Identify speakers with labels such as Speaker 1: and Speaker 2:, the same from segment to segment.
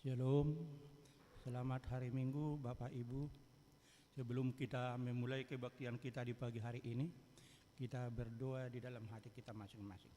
Speaker 1: Shalom, selamat hari Minggu Bapak Ibu. Sebelum kita memulai kebaktian kita di pagi hari ini, kita berdoa di dalam hati kita masing-masing.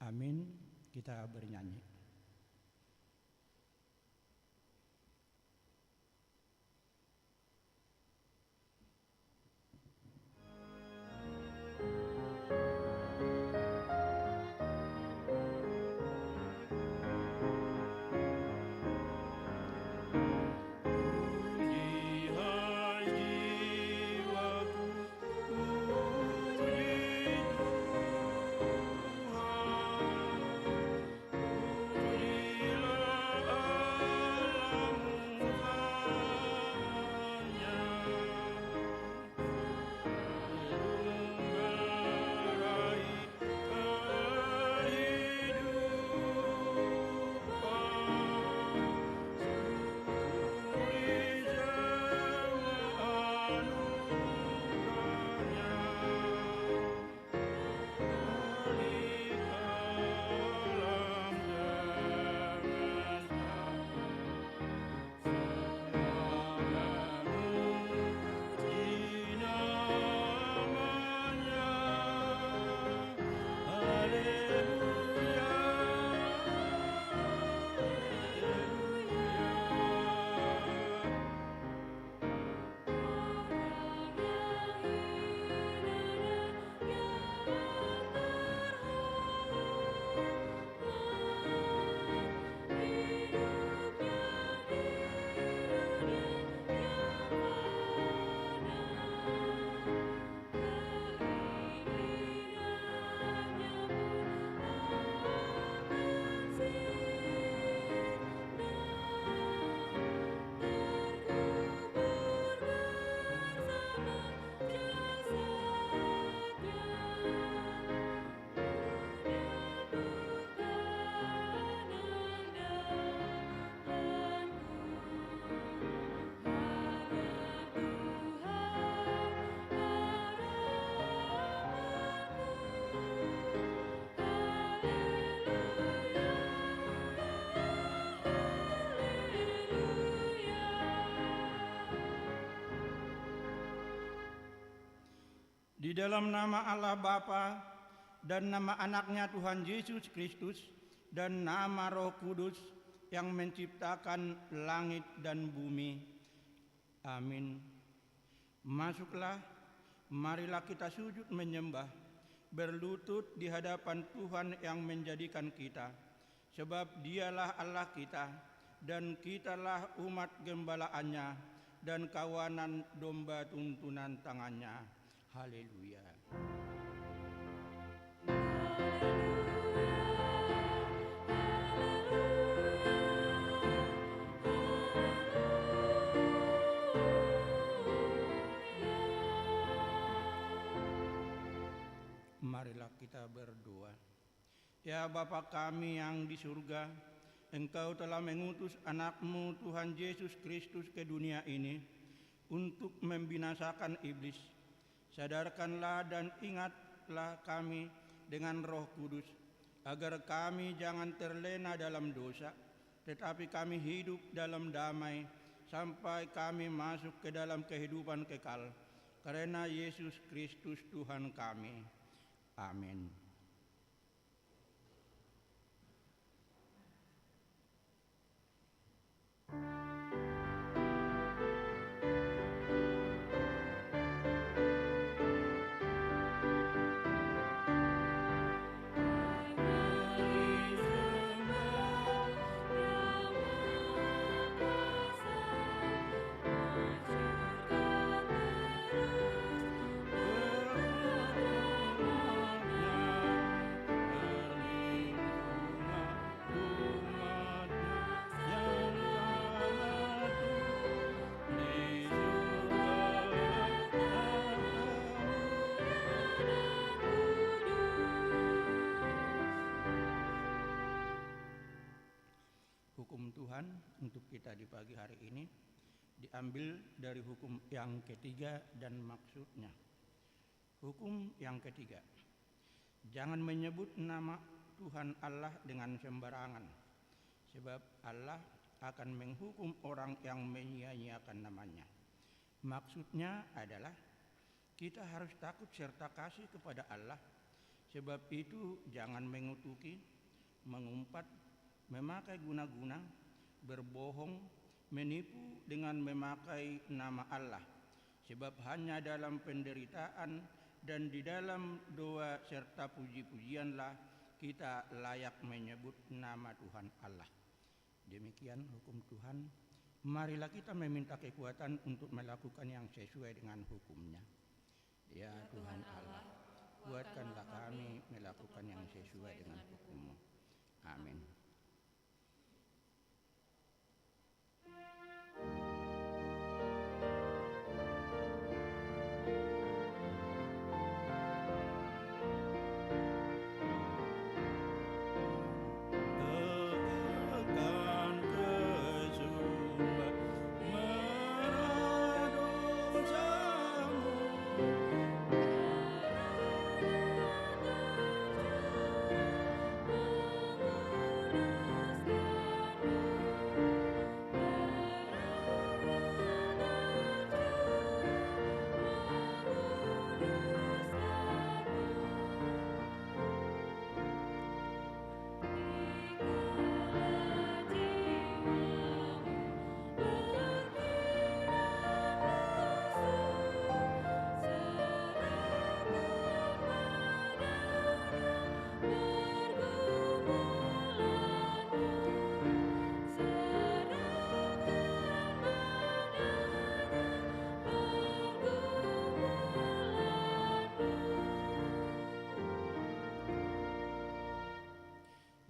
Speaker 1: Amin. Kita bernyanyi. Di dalam nama Allah Bapa dan nama anaknya Tuhan Yesus Kristus dan nama Roh Kudus yang menciptakan langit dan bumi. Amin. Masuklah, marilah kita sujud menyembah, berlutut di hadapan Tuhan yang menjadikan kita. Sebab dialah Allah kita dan kitalah umat gembalaannya dan kawanan domba tuntunan tangannya. Haleluya. Marilah kita berdoa. Ya Bapa kami yang di surga, Engkau telah mengutus anak-Mu Tuhan Yesus Kristus ke dunia ini untuk membinasakan iblis. Sadarkanlah dan ingatlah kami dengan Roh Kudus, agar kami jangan terlena dalam dosa, tetapi kami hidup dalam damai sampai kami masuk ke dalam kehidupan kekal. Karena Yesus Kristus Tuhan kami. Amin. Hukum Tuhan untuk kita di pagi hari ini diambil dari hukum yang ketiga dan maksudnya. Hukum yang ketiga, jangan menyebut nama Tuhan Allah dengan sembarangan, sebab Allah akan menghukum orang yang menyia-nyiakan namanya. Maksudnya adalah kita harus takut serta kasih kepada Allah, sebab itu jangan mengutuki, mengumpat, memakai guna-guna, berbohong, menipu dengan memakai nama Allah. Sebab hanya dalam penderitaan dan di dalam doa serta puji-pujianlah kita layak menyebut nama Tuhan Allah. Demikian hukum Tuhan. Marilah kita meminta kekuatan untuk melakukan yang sesuai dengan hukum-Nya. Ya Tuhan Allah, kuatkanlah kami melakukan yang sesuai dengan hukum-Mu. Amin.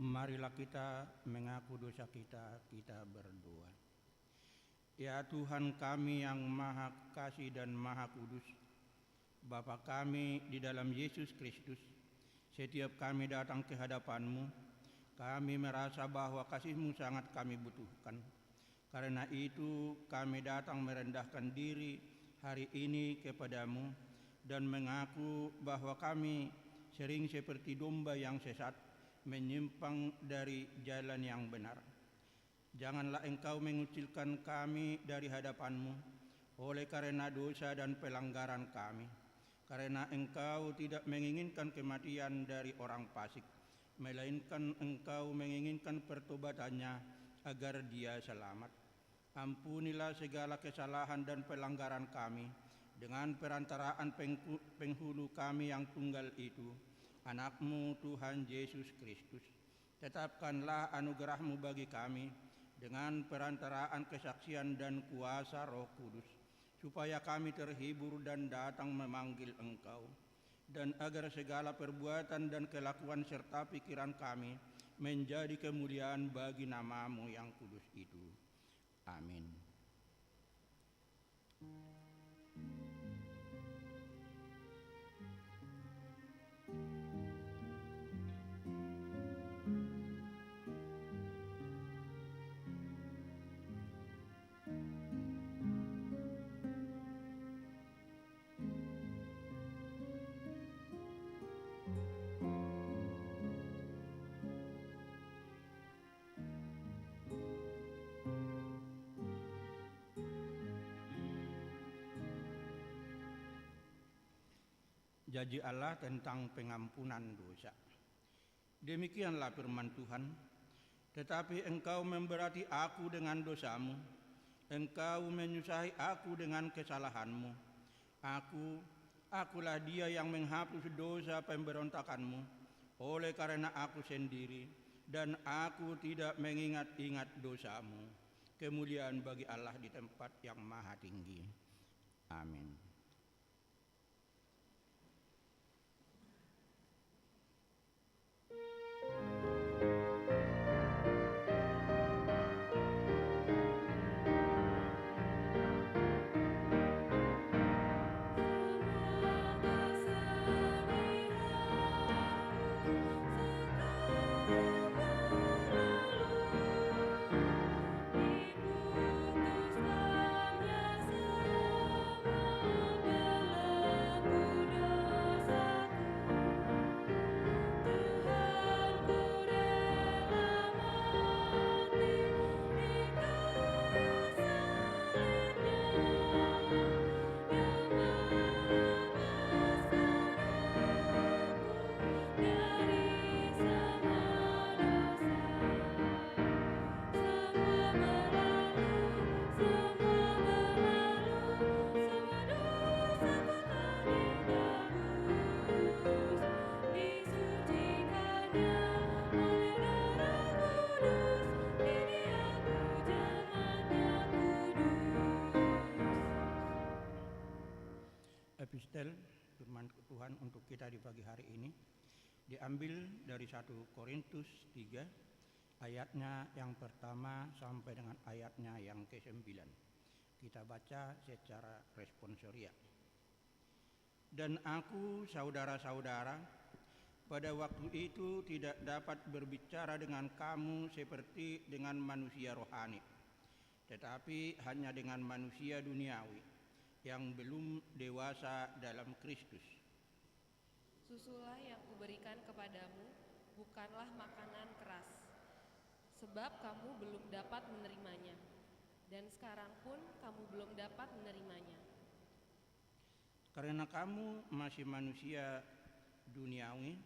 Speaker 1: Marilah kita mengaku dosa kita, kita berdoa. Ya Tuhan kami yang Maha Kasih dan Maha Kudus, Bapa kami di dalam Yesus Kristus, setiap kami datang ke hadapan-Mu, kami merasa bahwa kasih-Mu sangat kami butuhkan. Karena itu kami datang merendahkan diri hari ini kepada-Mu dan mengaku bahwa kami sering seperti domba yang sesat, menyimpang dari jalan yang benar. Janganlah Engkau mengucilkan kami dari hadapan-Mu oleh karena dosa dan pelanggaran kami, karena Engkau tidak menginginkan kematian dari orang fasik, melainkan Engkau menginginkan pertobatannya agar dia selamat. Ampunilah segala kesalahan dan pelanggaran kami dengan perantaraan penghulu kami yang tunggal itu, Anak-Mu Tuhan Yesus Kristus. Tetapkanlah anugerah-Mu bagi kami dengan perantaraan kesaksian dan kuasa Roh Kudus, supaya kami terhibur dan datang memanggil Engkau, dan agar segala perbuatan dan kelakuan serta pikiran kami menjadi kemuliaan bagi nama-Mu yang kudus itu. Amin. janji Allah tentang pengampunan dosa. Demikianlah firman Tuhan, tetapi engkau memberati aku dengan dosamu, engkau menyusahi aku dengan kesalahanmu. Akulah dia yang menghapus dosa pemberontakanmu, oleh karena aku sendiri, dan aku tidak mengingat-ingat dosamu. Kemuliaan bagi Allah di tempat yang maha tinggi. Amin. Epistel firman Tuhan untuk kita di pagi hari ini diambil dari 1 Korintus 3 ayatnya yang pertama sampai dengan ayatnya yang ke-9. Kita baca secara responsoria. Dan aku, saudara-saudara, pada waktu itu tidak dapat berbicara dengan kamu seperti dengan manusia rohani, tetapi hanya dengan manusia duniawi yang belum dewasa dalam Kristus.
Speaker 2: Susulah yang kuberikan kepadamu bukanlah makanan keras, sebab kamu belum dapat menerimanya, dan sekarang pun kamu belum dapat menerimanya.
Speaker 1: Karena kamu masih manusia duniawi,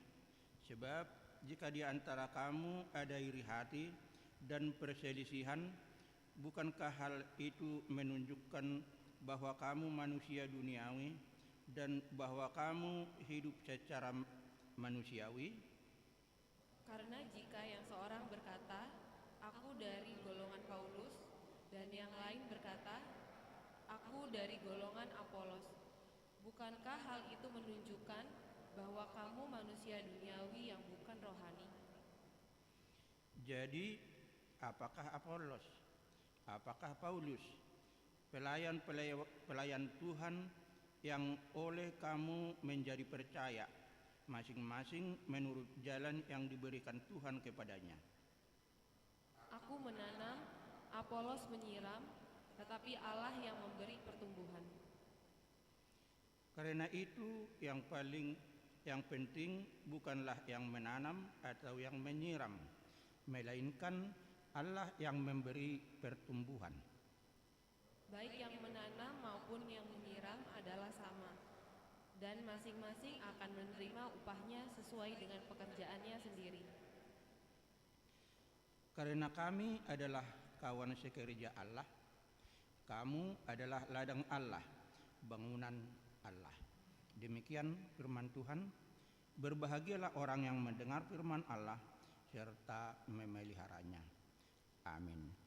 Speaker 1: sebab jika di antara kamu ada iri hati dan perselisihan, bukankah hal itu menunjukkan bahwa kamu manusia duniawi dan bahwa kamu hidup secara manusiawi?
Speaker 2: Karena jika yang seorang berkata, aku dari golongan Paulus, dan yang lain berkata, aku dari golongan Apolos, bukankah hal itu menunjukkan bahwa kamu manusia duniawi yang bukan rohani?
Speaker 1: Jadi, apakah Apolos? Apakah Paulus? Pelayan Tuhan yang oleh kamu menjadi percaya, masing-masing menurut jalan yang diberikan Tuhan kepadanya.
Speaker 2: Aku menanam, Apolos menyiram, tetapi Allah yang memberi pertumbuhan.
Speaker 1: Karena itu yang penting bukanlah yang menanam atau yang menyiram, melainkan Allah yang memberi pertumbuhan.
Speaker 2: Baik yang menanam maupun yang menyiram adalah sama, dan masing-masing akan menerima upahnya sesuai dengan pekerjaannya sendiri.
Speaker 1: Karena kami adalah kawan sekerja Allah, kamu adalah ladang Allah, bangunan Allah. Demikian firman Tuhan. Berbahagialah orang yang mendengar firman Allah serta memeliharanya. Amin.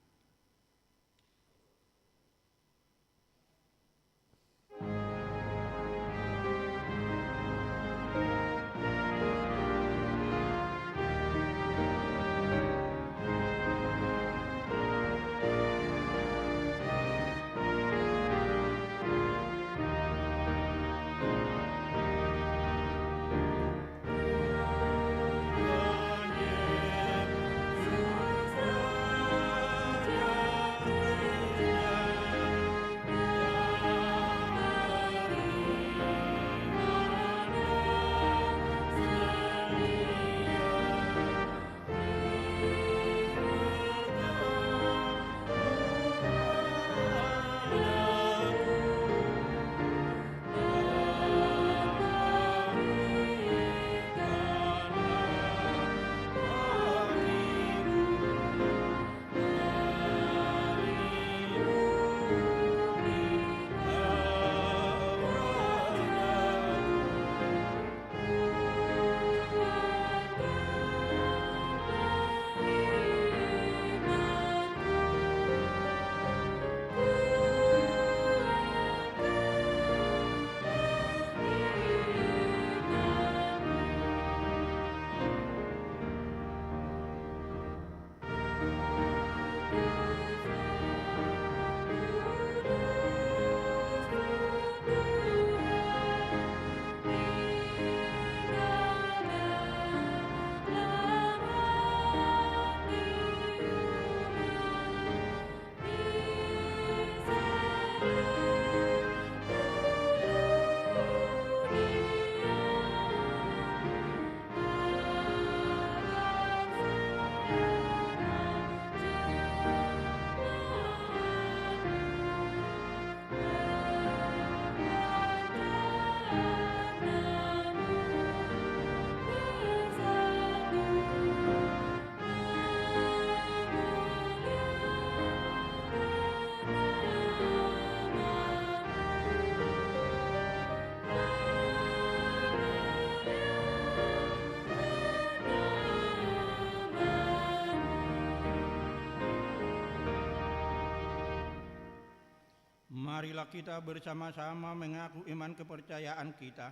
Speaker 1: marilah kita bersama-sama mengaku iman kepercayaan kita.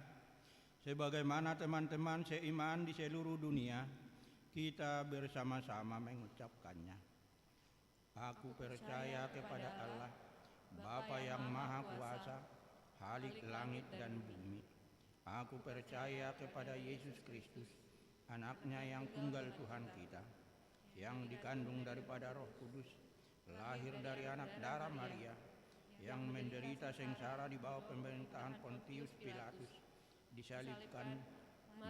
Speaker 1: Sebagaimana teman-teman seiman di seluruh dunia, kita bersama-sama mengucapkannya. Aku percaya kepada Allah, Bapa yang Maha Kuasa, Khalik langit dan bumi. Aku percaya kepada Yesus Kristus, Anaknya yang tunggal Tuhan kita, yang dikandung daripada Roh Kudus, lahir dari anak darah Maria, yang menderita sengsara di bawah pemerintahan Pontius Pilatus, disalibkan,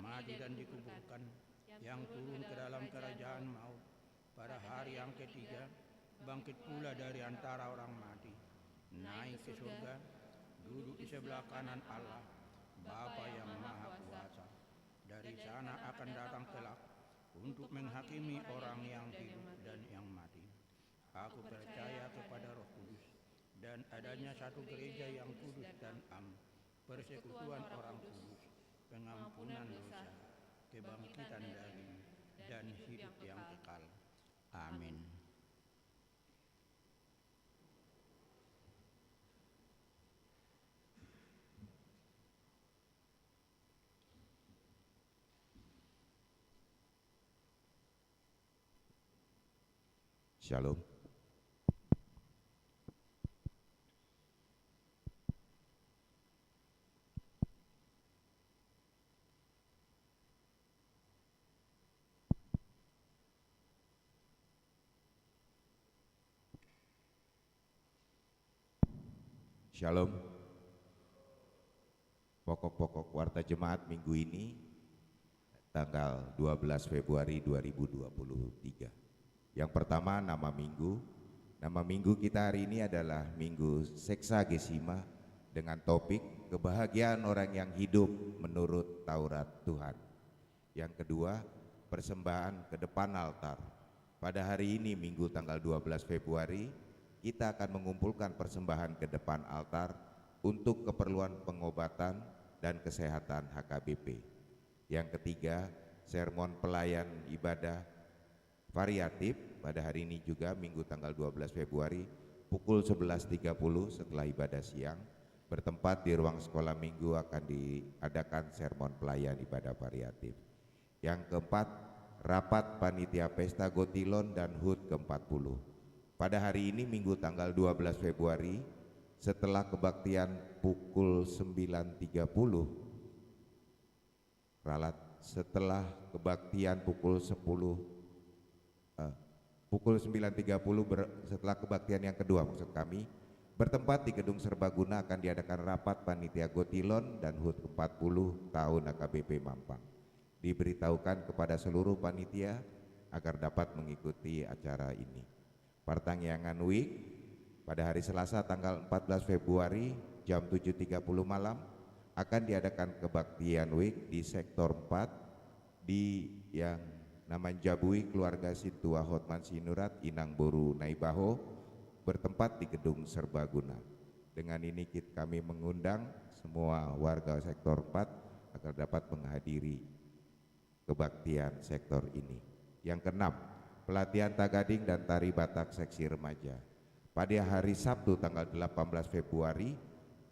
Speaker 1: mati dan dikuburkan, yang turun ke dalam kerajaan maut, pada hari yang ketiga, bangkit pula dari antara orang mati, naik ke surga, duduk di sebelah kanan Allah, Bapa yang Maha Kuasa. Dari sana akan datang kelak untuk menghakimi orang yang hidup dan yang mati. Aku percaya kepada Roh Kudus dan adanya satu gereja yang kudus dan am, persekutuan orang kudus, pengampunan dosa, kebangkitan daging, dan hidup yang kekal. Amin.
Speaker 3: Shalom. Shalom. Pokok-pokok warta jemaat minggu ini tanggal 12 Februari 2023. Yang pertama nama minggu. Nama minggu kita hari ini adalah Minggu Seksagesima dengan topik kebahagiaan orang yang hidup menurut Taurat Tuhan. Yang kedua, persembahan ke depan altar. Pada hari ini Minggu tanggal 12 Februari, kita akan mengumpulkan persembahan ke depan altar untuk keperluan pengobatan dan kesehatan HKBP. Yang ketiga, sermon pelayan ibadah variatif pada hari ini juga Minggu tanggal 12 Februari pukul 11.30 setelah ibadah siang bertempat di ruang sekolah minggu akan diadakan sermon pelayan ibadah variatif. Yang keempat, rapat panitia pesta Gotilon dan HUT ke-40. Pada hari ini Minggu tanggal 12 Februari setelah kebaktian pukul 9.30 setelah kebaktian pukul 9.30 setelah kebaktian yang kedua maksud kami bertempat di Gedung Serbaguna akan diadakan rapat panitia Gotilon dan HUT ke-40 tahun AKBP Mampang. Diberitahukan kepada seluruh panitia agar dapat mengikuti acara ini. Partangyangan Week pada hari Selasa tanggal 14 Februari jam 7.30 malam akan diadakan kebaktian Week di sektor 4 di yang Naman Jabui keluarga Situa Hotman Sinurat Inang Boru Naibaho bertempat di Gedung Serbaguna. Dengan ini kami mengundang semua warga sektor 4 agar dapat menghadiri kebaktian sektor ini. Yang keenam, pelatihan Tagading dan Tari Batak seksi remaja. Pada hari Sabtu tanggal 18 Februari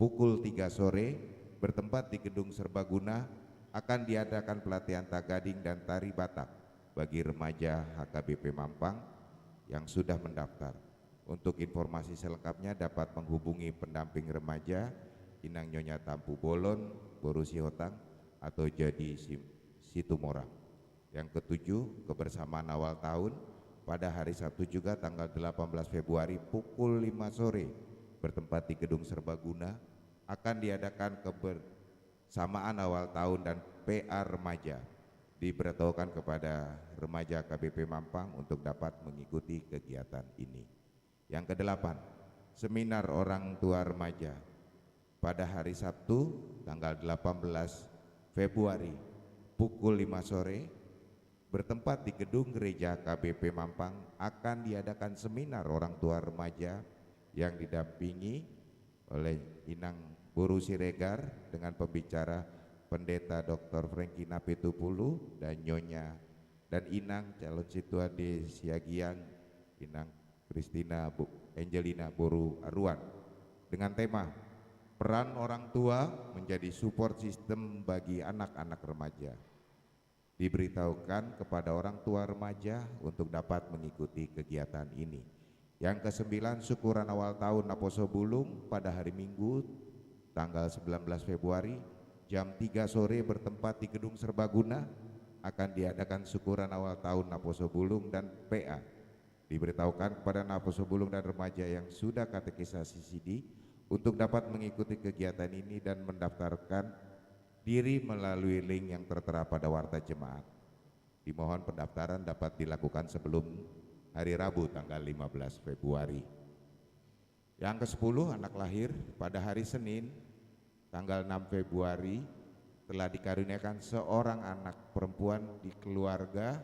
Speaker 3: pukul 3 sore bertempat di Gedung Serbaguna akan diadakan pelatihan Tagading dan Tari Batak bagi remaja HKBP Mampang yang sudah mendaftar. Untuk informasi selengkapnya dapat menghubungi pendamping remaja Inang Nyonya Tampu Bolon, Boru Sihotang atau Jadi Situmorang. Yang ketujuh, kebersamaan awal tahun pada hari Sabtu juga tanggal 18 Februari pukul 5 sore bertempat di Gedung Serbaguna akan diadakan kebersamaan awal tahun dan PA remaja. Diberitahukan kepada remaja KBP Mampang untuk dapat mengikuti kegiatan ini. Yang kedelapan, seminar orang tua remaja pada hari Sabtu tanggal 18 Februari pukul 5 sore bertempat di Gedung Gereja KBP Mampang akan diadakan seminar orang tua remaja yang didampingi oleh Inang Boru Siregar dengan pembicara Pendeta Dr. Franky Napitupulu dan Nyonya dan Inang calon situa di Siagian Inang Kristina Angelina Boru Aruan. dengan tema peran orang tua menjadi support system bagi anak-anak remaja. Diberitahukan kepada orang tua remaja untuk dapat mengikuti kegiatan ini. Yang ke-9, syukuran awal tahun Naposo Bulung pada hari Minggu tanggal 19 Februari jam 3 sore bertempat di Gedung Serbaguna. Akan diadakan syukuran awal tahun Naposo Bulung dan PA. Diberitahukan kepada Naposo Bulung dan remaja yang sudah katekisasi CD untuk dapat mengikuti kegiatan ini dan mendaftarkan diri melalui link yang tertera pada warta jemaat. Dimohon pendaftaran dapat dilakukan sebelum hari Rabu tanggal 15 Februari. Yang ke-10, anak lahir pada hari Senin tanggal 6 Februari telah dikaruniakan seorang anak perempuan di keluarga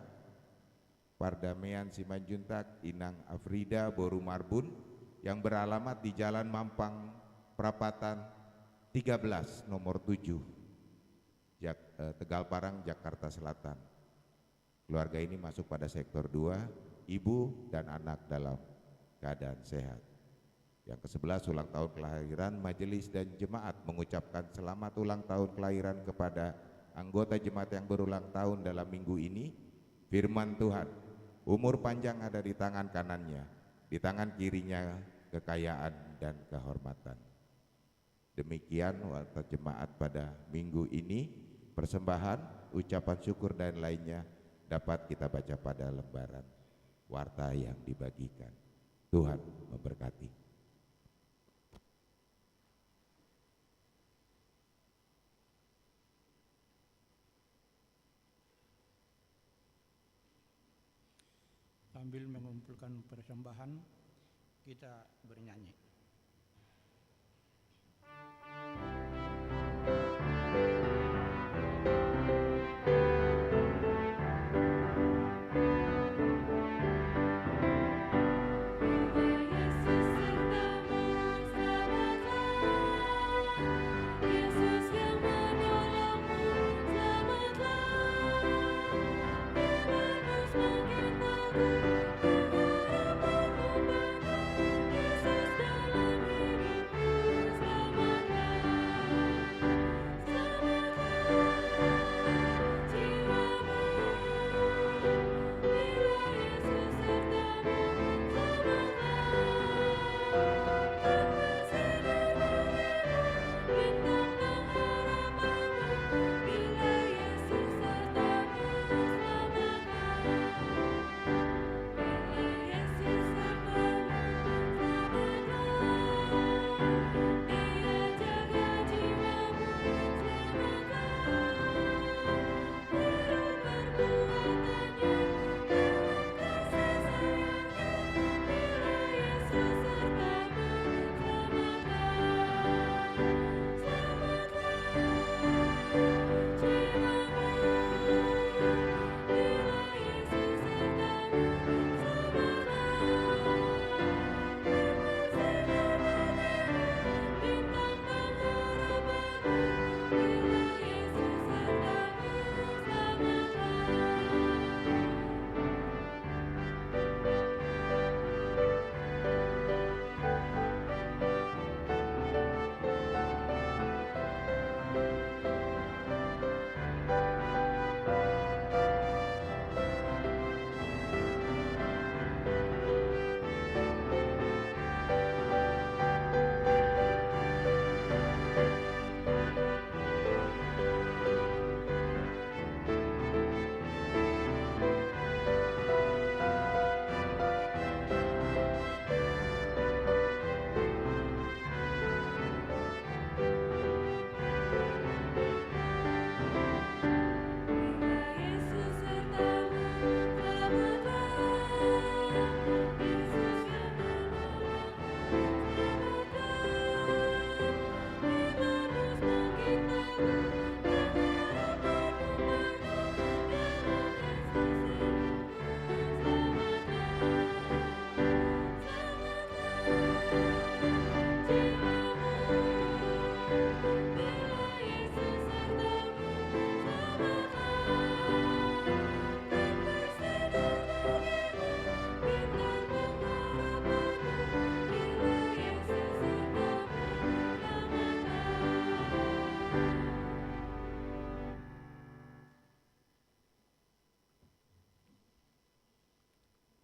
Speaker 3: Pardamean Simanjuntak Inang Afrida Boru Marbun yang beralamat di Jalan Mampang Perapatan 13 nomor 7 Tegal Parang, Jakarta Selatan. Keluarga ini masuk pada sektor 2, ibu dan anak dalam keadaan sehat. Yang ke-11, ulang tahun kelahiran majelis dan jemaat mengucapkan selamat ulang tahun kelahiran kepada anggota jemaat yang berulang tahun dalam minggu ini. Firman Tuhan, umur panjang ada di tangan kanannya, di tangan kirinya kekayaan dan kehormatan. Demikian warta jemaat pada minggu ini. Persembahan, ucapan syukur dan lainnya dapat kita baca pada lembaran warta yang dibagikan. Tuhan memberkati.
Speaker 1: Sambil mengumpulkan persembahan, kita bernyanyi.
Speaker 4: Yesus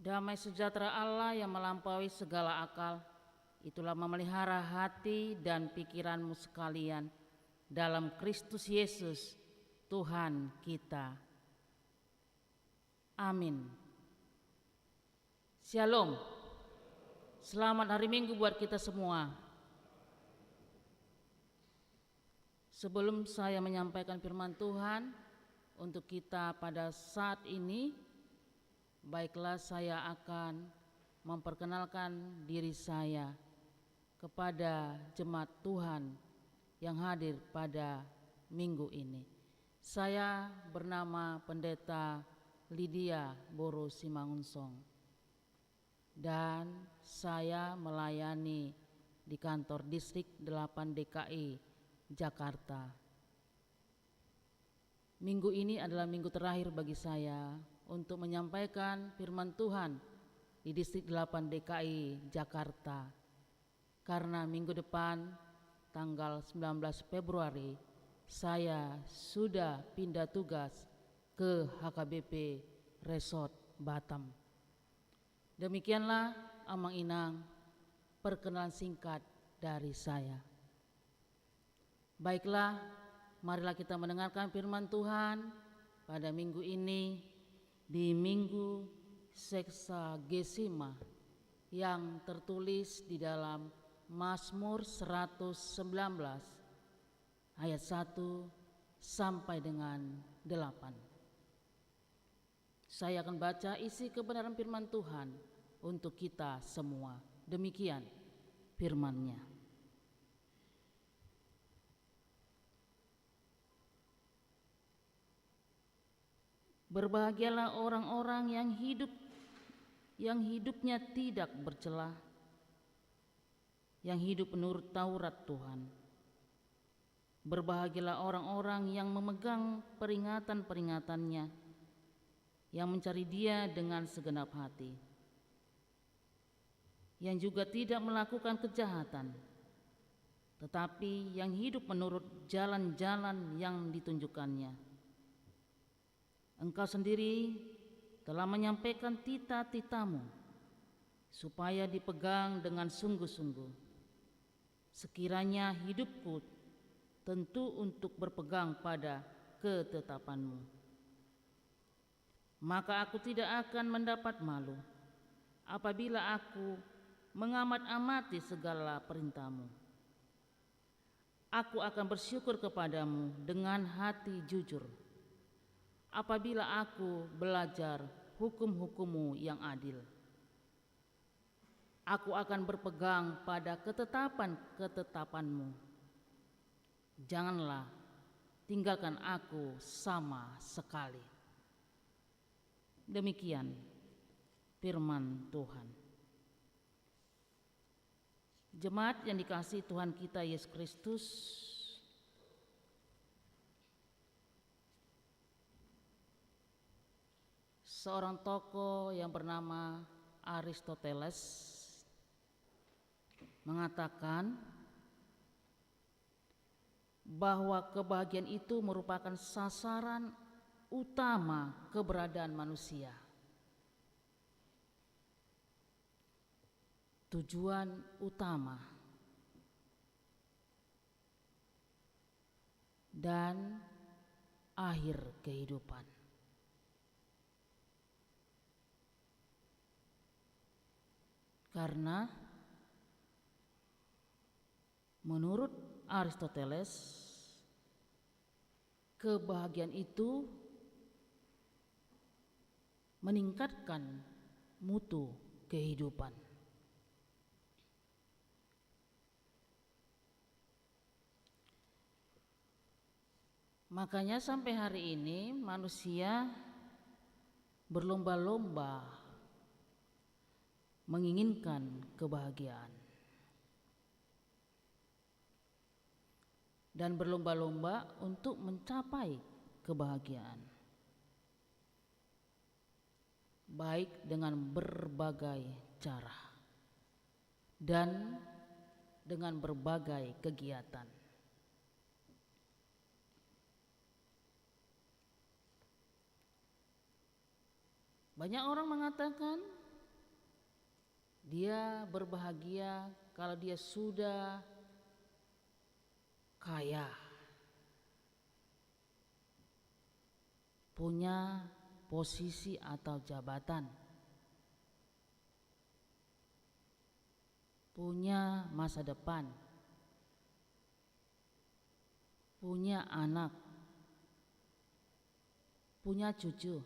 Speaker 4: Damai sejahtera Allah yang melampaui segala akal, itulah memelihara hati dan pikiranmu sekalian dalam Kristus Yesus, Tuhan kita. Amin. Shalom. Selamat hari Minggu buat kita semua. Sebelum saya menyampaikan firman Tuhan untuk kita pada saat ini, baiklah saya akan memperkenalkan diri saya kepada jemaat Tuhan yang hadir pada minggu ini. Saya bernama Pendeta Lydia Boro Simangunsong dan saya melayani di kantor distrik 8 DKI Jakarta. Minggu ini adalah minggu terakhir bagi saya untuk menyampaikan firman Tuhan di distrik 8 DKI Jakarta. Karena minggu depan tanggal 19 Februari saya sudah pindah tugas ke HKBP Resort Batam. Demikianlah Amang Inang perkenalan singkat dari saya. Baiklah, marilah kita mendengarkan firman Tuhan pada minggu ini di Minggu Seksagesima yang tertulis di dalam Mazmur 119 ayat 1 sampai dengan 8. Saya akan baca isi kebenaran firman Tuhan untuk kita semua. Demikian firman-Nya. Berbahagialah orang-orang yang hidupnya tidak bercelah, yang hidup menurut Taurat Tuhan. Berbahagialah orang-orang yang memegang peringatan-peringatannya, yang mencari Dia dengan segenap hati, yang juga tidak melakukan kejahatan, tetapi yang hidup menurut jalan-jalan yang ditunjukkannya. Engkau sendiri telah menyampaikan tita-titamu supaya dipegang dengan sungguh-sungguh. Sekiranya hidupku tentu untuk berpegang pada ketetapanmu, maka aku tidak akan mendapat malu apabila aku mengamat-amati segala perintahmu. Aku akan bersyukur kepadamu dengan hati jujur apabila aku belajar hukum-hukum-Mu yang adil. Aku akan berpegang pada ketetapan-ketetapan-Mu. Janganlah tinggalkan aku sama sekali. Demikian firman Tuhan. Jemaat yang dikasihi Tuhan kita Yesus Kristus, seorang tokoh yang bernama Aristoteles mengatakan bahwa kebahagiaan itu merupakan sasaran utama keberadaan manusia. Tujuan utama dan akhir kehidupan. Karena menurut Aristoteles, kebahagiaan itu meningkatkan mutu kehidupan. Makanya sampai hari ini manusia berlomba-lomba menginginkan kebahagiaan dan berlomba-lomba untuk mencapai kebahagiaan, baik dengan berbagai cara dan dengan berbagai kegiatan. Banyak orang mengatakan Dia berbahagia kalau dia sudah kaya, punya posisi atau jabatan, punya masa depan, punya anak, punya cucu.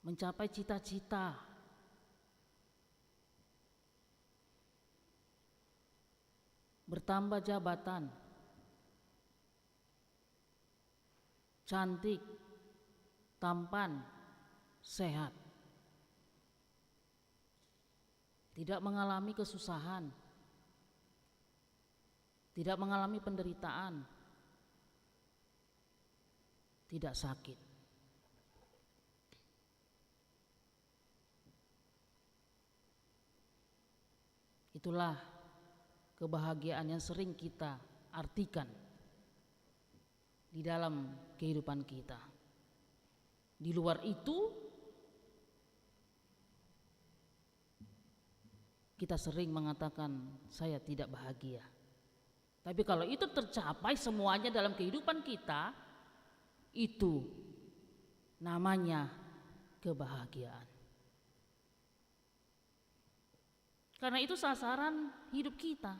Speaker 4: Mencapai cita-cita, bertambah jabatan, cantik, tampan, sehat, tidak mengalami kesusahan, tidak mengalami penderitaan, tidak sakit. Itulah kebahagiaan yang sering kita artikan di dalam kehidupan kita. Di luar itu, kita sering mengatakan saya tidak bahagia. Tapi kalau itu tercapai semuanya dalam kehidupan kita, itu namanya kebahagiaan. Karena itu sasaran hidup kita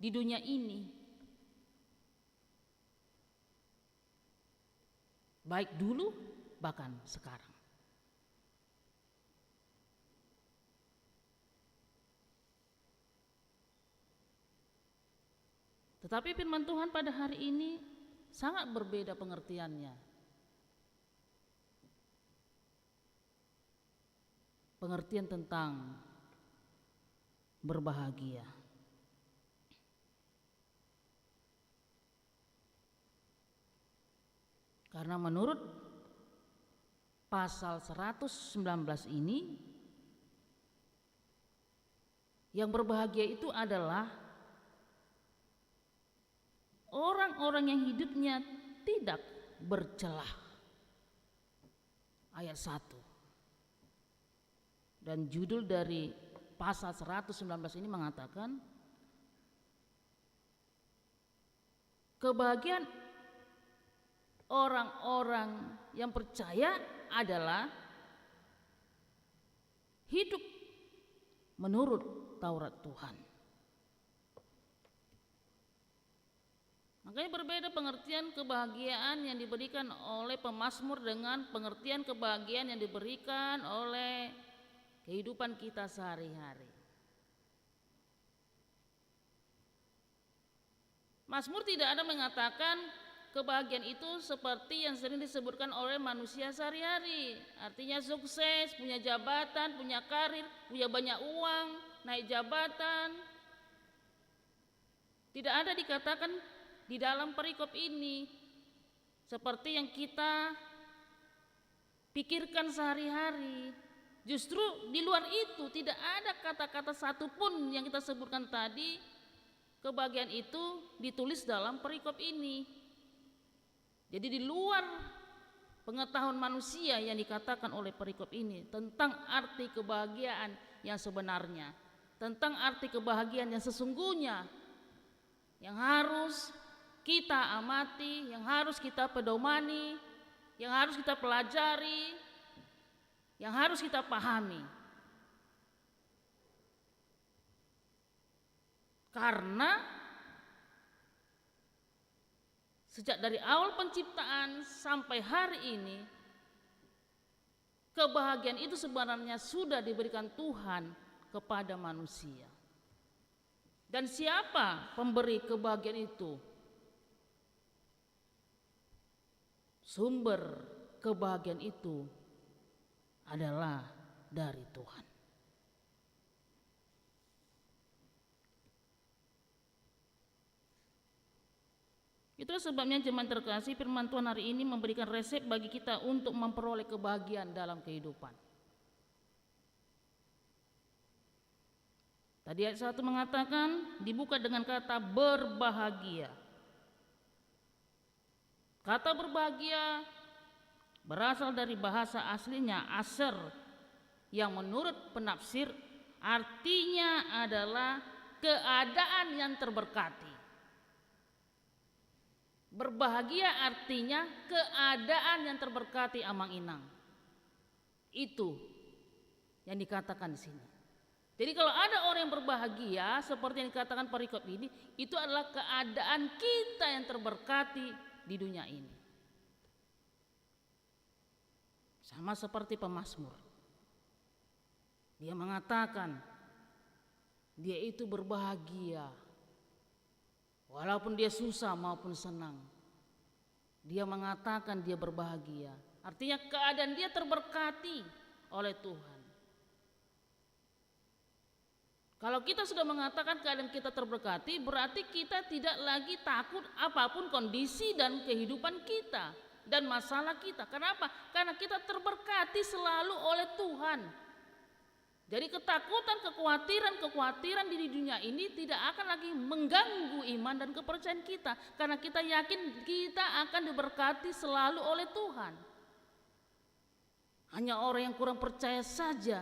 Speaker 4: di dunia ini, baik dulu bahkan sekarang. Tetapi firman Tuhan pada hari ini sangat berbeda pengertiannya. Pengertian tentang berbahagia. Karena menurut pasal 119 ini, yang berbahagia itu adalah orang-orang yang hidupnya tidak bercelah. Ayat 1. Dan judul dari pasal 119 ini mengatakan kebahagiaan orang-orang yang percaya adalah hidup menurut Taurat Tuhan. Makanya berbeda pengertian kebahagiaan yang diberikan oleh pemazmur dengan pengertian kebahagiaan yang diberikan oleh kehidupan kita sehari-hari. Mazmur tidak ada mengatakan kebahagiaan itu seperti yang sering disebutkan oleh manusia sehari-hari. Artinya sukses, punya jabatan, punya karir, punya banyak uang, naik jabatan. Tidak ada dikatakan di dalam perikop ini seperti yang kita pikirkan sehari-hari. Justru di luar itu tidak ada kata-kata satupun yang kita sebutkan tadi. Kebahagiaan itu ditulis dalam perikop ini. Jadi di luar pengetahuan manusia yang dikatakan oleh perikop ini tentang arti kebahagiaan yang sebenarnya, tentang arti kebahagiaan yang sesungguhnya, yang harus kita amati, yang harus kita pedomani, yang harus kita pelajari, yang harus kita pahami. Karena sejak dari awal penciptaan sampai hari ini, kebahagiaan itu sebenarnya sudah diberikan Tuhan kepada manusia. Dan siapa pemberi kebahagiaan itu? Sumber kebahagiaan itu adalah dari Tuhan. Itulah sebabnya jemaat terkasih, firman Tuhan hari ini memberikan resep bagi kita untuk memperoleh kebahagiaan dalam kehidupan. Tadi ayat 1 mengatakan dibuka dengan kata berbahagia. Kata berbahagia berasal dari bahasa aslinya aser, yang menurut penafsir artinya adalah keadaan yang terberkati. Berbahagia artinya keadaan yang terberkati, Amang Inang. Itu yang dikatakan di sini. Jadi kalau ada orang yang berbahagia seperti yang dikatakan perikop ini, itu adalah keadaan kita yang terberkati di dunia ini. Sama seperti pemazmur. Dia mengatakan dia itu berbahagia walaupun dia susah maupun senang. Dia mengatakan dia berbahagia. Artinya keadaan dia terberkati oleh Tuhan. Kalau kita sudah mengatakan keadaan kita terberkati, berarti kita tidak lagi takut apapun kondisi dan kehidupan kita dan masalah kita. Kenapa? Karena kita terberkati selalu oleh Tuhan. Jadi ketakutan, kekhawatiran di dunia ini tidak akan lagi mengganggu iman dan kepercayaan kita. Karena kita yakin kita akan diberkati selalu oleh Tuhan. Hanya orang yang kurang percaya saja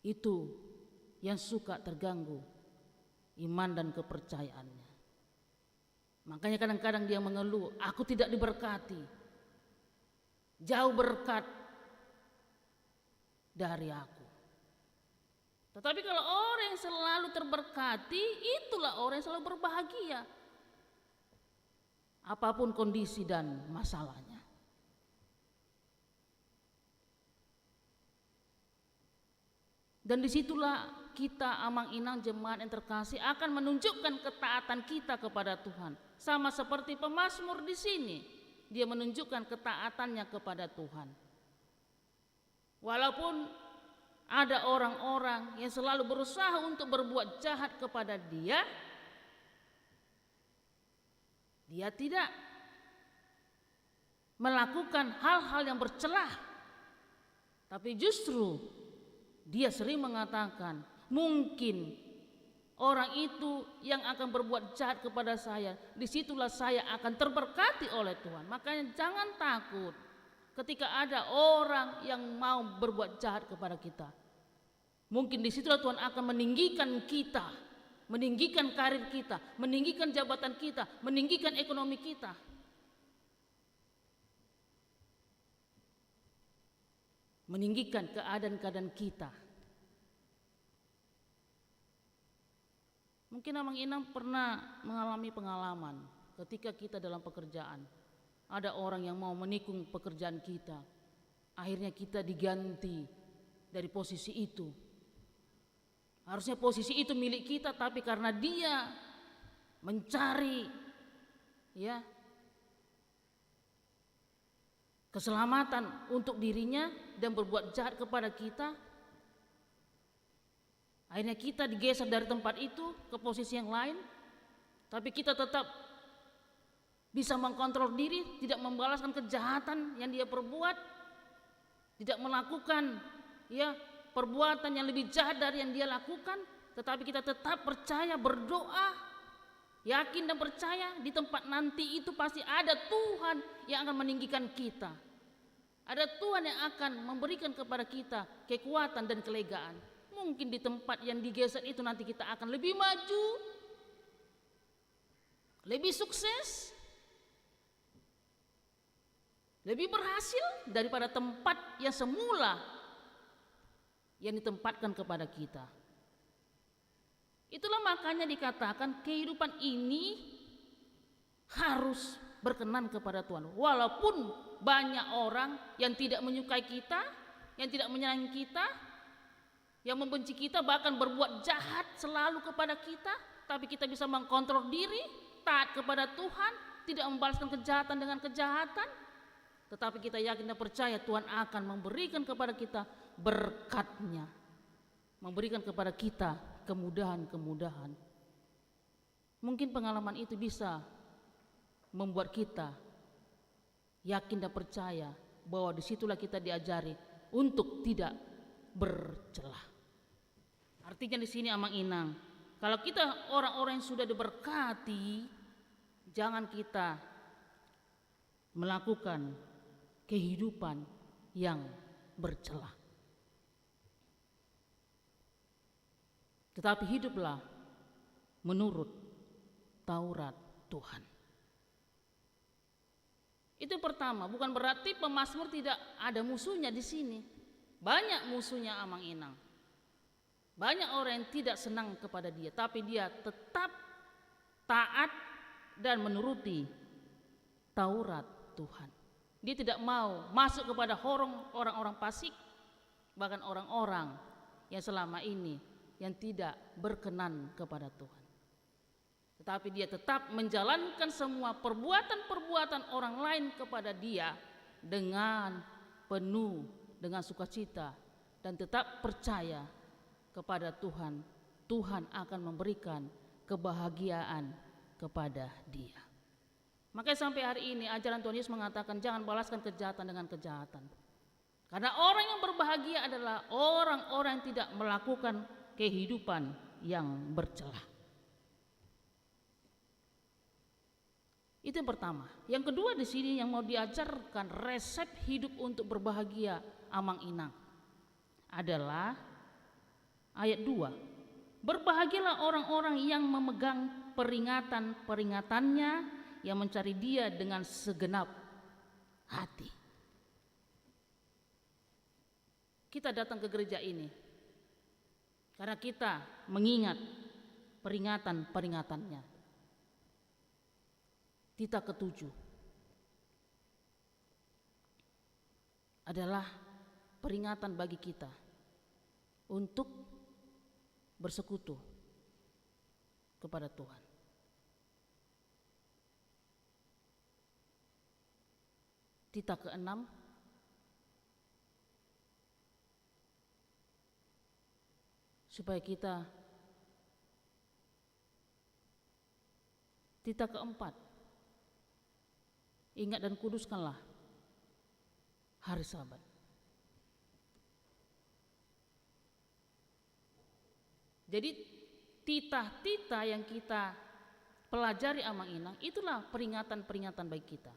Speaker 4: itu yang suka terganggu iman dan kepercayaannya. Makanya kadang-kadang dia mengeluh, aku tidak diberkati, jauh berkat dari aku. Tetapi kalau orang yang selalu terberkati, itulah orang yang selalu berbahagia apapun kondisi dan masalahnya. Dan disitulah kita, Amang Inang, jemaat yang terkasih, akan menunjukkan ketaatan kita kepada Tuhan. Sama seperti pemazmur di sini, dia menunjukkan ketaatannya kepada Tuhan. Walaupun ada orang-orang yang selalu berusaha untuk berbuat jahat kepada dia, dia tidak melakukan hal-hal yang bercelah, tapi justru dia sering mengatakan, mungkin orang itu yang akan berbuat jahat kepada saya, disitulah saya akan terberkati oleh Tuhan. Makanya jangan takut ketika ada orang yang mau berbuat jahat kepada kita. Mungkin disitulah Tuhan akan meninggikan kita, meninggikan karir kita, meninggikan jabatan kita, meninggikan ekonomi kita. Meninggikan keadaan-keadaan kita. Mungkin Amang Inang pernah mengalami pengalaman ketika kita dalam pekerjaan. Ada orang yang mau menikung pekerjaan kita. Akhirnya kita diganti dari posisi itu. Harusnya posisi itu milik kita, tapi karena dia mencari keselamatan untuk dirinya dan berbuat jahat kepada kita, akhirnya kita digeser dari tempat itu ke posisi yang lain. Tapi kita tetap bisa mengkontrol diri, tidak membalaskan kejahatan yang dia perbuat, tidak melakukan perbuatan yang lebih jahat dari yang dia lakukan. Tetapi kita tetap percaya, berdoa, yakin dan percaya di tempat nanti itu pasti ada Tuhan yang akan meninggikan kita. Ada Tuhan yang akan memberikan kepada kita kekuatan dan kelegaan. Mungkin di tempat yang digeser itu nanti kita akan lebih maju, lebih sukses, lebih berhasil daripada tempat yang semula yang ditempatkan kepada kita. Itulah makanya dikatakan kehidupan ini harus berkenan kepada Tuhan. Walaupun banyak orang yang tidak menyukai kita, yang tidak menyayangi kita, yang membenci kita, bahkan berbuat jahat selalu kepada kita, tapi kita bisa mengkontrol diri, taat kepada Tuhan, tidak membalaskan kejahatan dengan kejahatan. Tetapi kita yakin dan percaya Tuhan akan memberikan kepada kita berkat-Nya, memberikan kepada kita kemudahan-kemudahan. Mungkin pengalaman itu bisa membuat kita yakin dan percaya bahwa disitulah kita diajari untuk tidak bercelah. Artinya di sini Amang Inang, kalau kita orang-orang yang sudah diberkati, jangan kita melakukan kehidupan yang bercela. Tetapi hiduplah menurut Taurat Tuhan. Itu pertama, bukan berarti pemazmur tidak ada musuhnya di sini. Banyak musuhnya Amang Inang. Banyak orang yang tidak senang kepada dia, tapi dia tetap taat dan menuruti Taurat Tuhan. Dia tidak mau masuk kepada orang-orang fasik, bahkan orang-orang yang selama ini yang tidak berkenan kepada Tuhan. Tetapi dia tetap menjalankan semua perbuatan-perbuatan orang lain kepada dia dengan penuh dengan sukacita dan tetap percaya kepada Tuhan. Tuhan akan memberikan kebahagiaan kepada dia. Makanya sampai hari ini ajaran Tuhan Yesus mengatakan jangan balaskan kejahatan dengan kejahatan. Karena orang yang berbahagia adalah orang-orang yang tidak melakukan kehidupan yang bercela. Itu yang pertama. Yang kedua di sini yang mau diajarkan resep hidup untuk berbahagia Amang Inang adalah ayat 2. Berbahagialah orang-orang yang memegang peringatan-peringatannya, yang mencari dia dengan segenap hati. Kita datang ke gereja ini karena kita mengingat peringatan-peringatannya. Titik ketujuh adalah peringatan bagi kita untuk bersekutu kepada Tuhan. Titik keenam supaya kita. Titik keempat, ingat dan kuduskanlah hari Sabat. Jadi titah-titah yang kita pelajari Amang Inang itulah peringatan-peringatan bagi kita.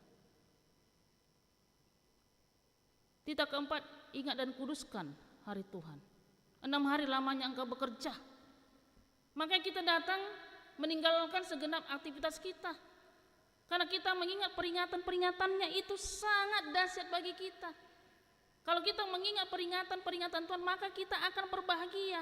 Speaker 4: Titah keempat, ingat dan kuduskan hari Tuhan. 6 hari lamanya engkau bekerja. Makanya kita datang meninggalkan segenap aktivitas kita. Karena kita mengingat peringatan-peringatannya itu sangat dahsyat bagi kita. Kalau kita mengingat peringatan-peringatan Tuhan, maka kita akan berbahagia.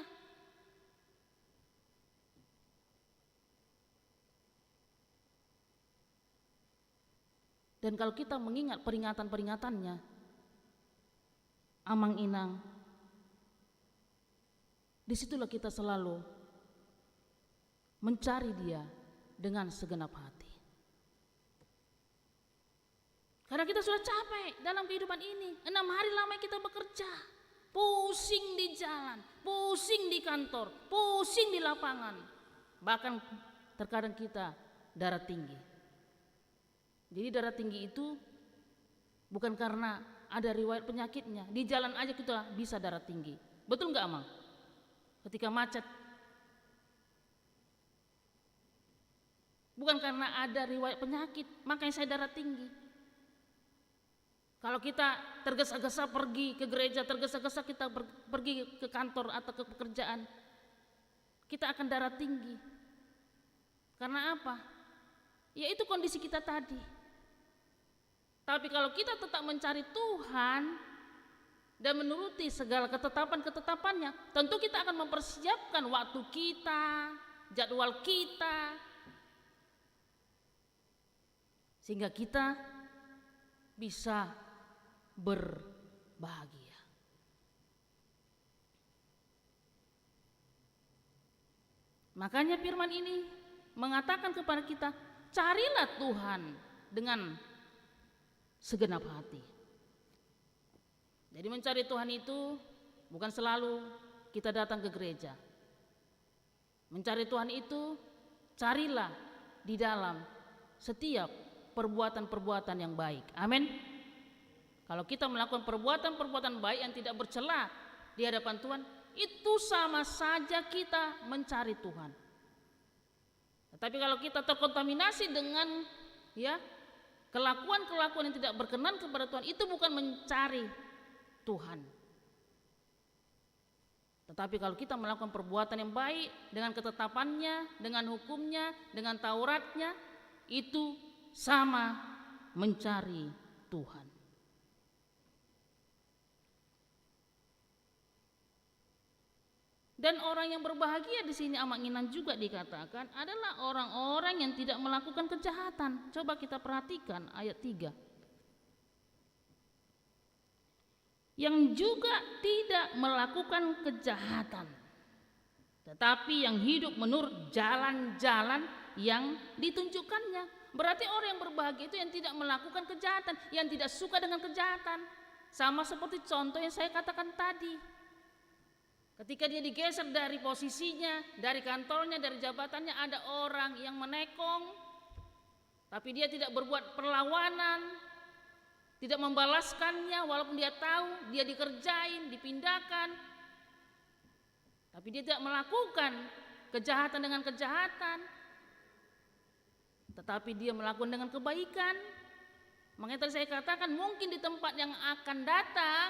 Speaker 4: Dan kalau kita mengingat peringatan-peringatannya, Amang Inang, disitulah kita selalu mencari dia dengan segenap hati. Karena kita sudah capek dalam kehidupan ini. 6 hari lama kita bekerja, pusing di jalan, pusing di kantor, pusing di lapangan. Bahkan terkadang kita darah tinggi. Jadi darah tinggi itu bukan karena ada riwayat penyakitnya. Di jalan aja kita bisa darah tinggi. Betul nggak Amang? Ketika macet. Bukan karena ada riwayat penyakit, makanya saya darah tinggi. Kalau kita tergesa-gesa pergi ke gereja, tergesa-gesa kita pergi ke kantor atau ke pekerjaan, kita akan darah tinggi. Karena apa? Ya itu kondisi kita tadi. Tapi kalau kita tetap mencari Tuhan dan menuruti segala ketetapan-ketetapannya, tentu kita akan mempersiapkan waktu kita, jadwal kita, sehingga kita bisa berbahagia. Makanya firman ini mengatakan kepada kita, carilah Tuhan dengan segenap hati. Jadi mencari Tuhan itu bukan selalu kita datang ke gereja. Mencari Tuhan itu carilah di dalam setiap perbuatan-perbuatan yang baik. Amin. Kalau kita melakukan perbuatan-perbuatan baik yang tidak bercela di hadapan Tuhan, itu sama saja kita mencari Tuhan. Tetapi kalau kita terkontaminasi dengan Kelakuan-kelakuan yang tidak berkenan kepada Tuhan itu bukan mencari Tuhan. Tetapi kalau kita melakukan perbuatan yang baik dengan ketetapannya, dengan hukumnya, dengan Tauratnya, itu sama mencari Tuhan. Dan orang yang berbahagia di sini Amanginan juga dikatakan adalah orang-orang yang tidak melakukan kejahatan. Coba kita perhatikan ayat 3. Yang juga tidak melakukan kejahatan, tetapi yang hidup menurut jalan-jalan yang ditunjukkannya. Berarti orang yang berbahagia itu yang tidak melakukan kejahatan, yang tidak suka dengan kejahatan. Sama seperti contoh yang saya katakan tadi. Ketika dia digeser dari posisinya, dari kantornya, dari jabatannya, ada orang yang menekong, tapi dia tidak berbuat perlawanan, tidak membalaskannya walaupun dia tahu dia dikerjain, dipindahkan, tapi dia tidak melakukan kejahatan dengan kejahatan, tetapi dia melakukan dengan kebaikan. Makanya tadi saya katakan mungkin di tempat yang akan datang,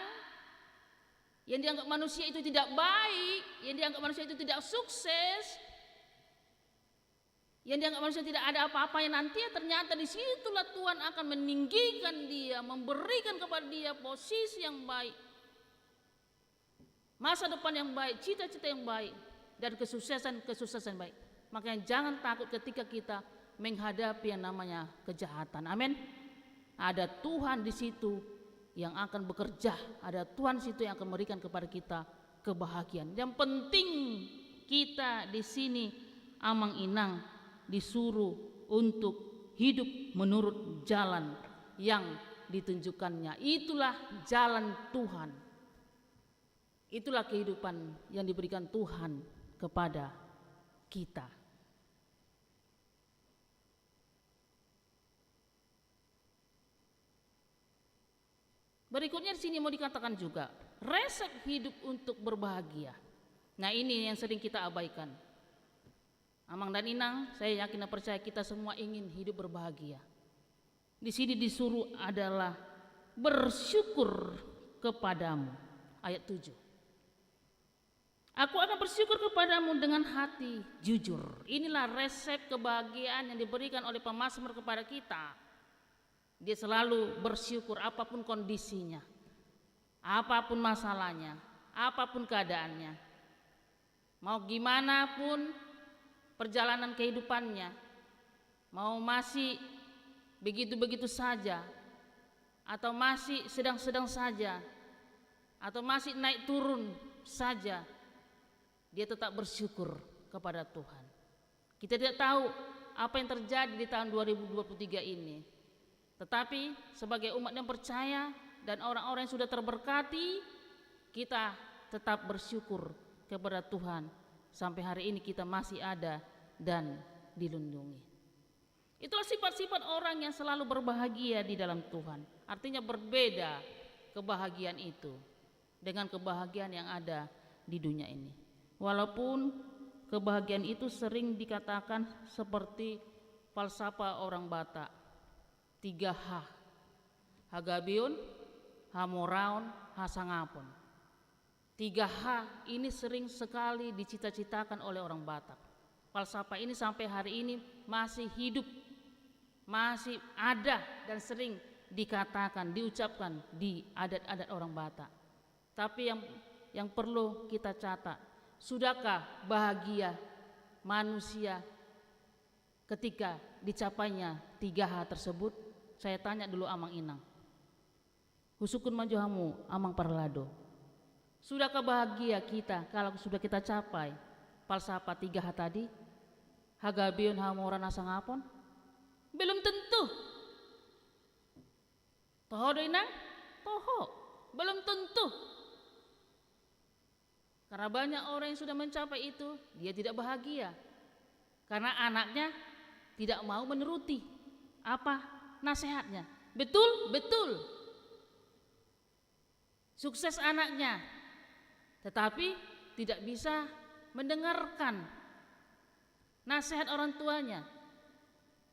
Speaker 4: yang dianggap manusia itu tidak baik, yang dianggap manusia itu tidak sukses, yang dianggap manusia tidak ada apa-apanya, nanti ternyata disitulah Tuhan akan meninggikan dia, memberikan kepada dia posisi yang baik, masa depan yang baik, cita-cita yang baik, dan kesuksesan baik. Makanya jangan takut ketika kita menghadapi yang namanya kejahatan. Amin. Ada Tuhan di situ yang akan bekerja, ada Tuhan situ yang akan memberikan kepada kita kebahagiaan. Yang penting kita di sini Amanginang disuruh untuk hidup menurut jalan yang ditunjukkannya. Itulah jalan Tuhan. Itulah kehidupan yang diberikan Tuhan kepada kita. Berikutnya di sini mau dikatakan juga resep hidup untuk berbahagia. Nah, ini yang sering kita abaikan. Amang dan Inang, saya yakin dan percaya kita semua ingin hidup berbahagia. Di sini disuruh adalah bersyukur kepadamu. Ayat 7. Aku akan bersyukur kepadamu dengan hati jujur. Inilah resep kebahagiaan yang diberikan oleh pemazmur kepada kita. Dia selalu bersyukur apapun kondisinya, apapun masalahnya, apapun keadaannya. Mau gimana pun perjalanan kehidupannya, mau masih begitu-begitu saja, atau masih sedang-sedang saja, atau masih naik turun saja, dia tetap bersyukur kepada Tuhan. Kita tidak tahu apa yang terjadi di tahun 2023 ini. Tetapi sebagai umat yang percaya dan orang-orang yang sudah terberkati, kita tetap bersyukur kepada Tuhan. Sampai hari ini kita masih ada dan dilindungi. Itulah sifat-sifat orang yang selalu berbahagia di dalam Tuhan. Artinya berbeda kebahagiaan itu dengan kebahagiaan yang ada di dunia ini. Walaupun kebahagiaan itu sering dikatakan seperti falsafah orang Batak. 3H, Hagabiun, Hamoraon, Hasangapon. 3H ini sering sekali dicita-citakan oleh orang Batak. Falsafah ini sampai hari ini masih hidup, masih ada dan sering dikatakan, diucapkan di adat-adat orang Batak. Tapi yang perlu kita catat, sudahkah bahagia manusia ketika dicapainya 3H tersebut? Saya tanya dulu Amang Inang. Husukun majuhamu Amang Parlado. Sudahkah bahagia kita kalau sudah kita capai falsafah 3H tadi? Hagabiun Hamoran Asangapon? Belum tentu. Toho do Inang? Toho. Belum tentu. Karena banyak orang yang sudah mencapai itu, dia tidak bahagia. Karena anaknya tidak mau menuruti apa nasihatnya. Betul, betul. Sukses anaknya, tetapi tidak bisa mendengarkan nasihat orang tuanya.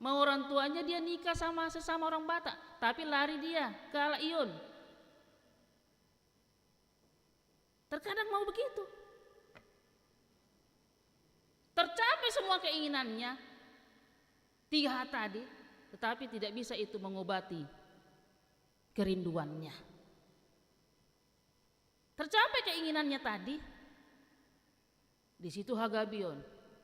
Speaker 4: Mau orang tuanya dia nikah sama sesama orang Batak, tapi lari dia ke Alaiun. Terkadang mau begitu. Tercapai semua keinginannya, 3 hal tadi, tetapi tidak bisa itu mengobati kerinduannya. Tercapai keinginannya tadi, di situ Hagabion,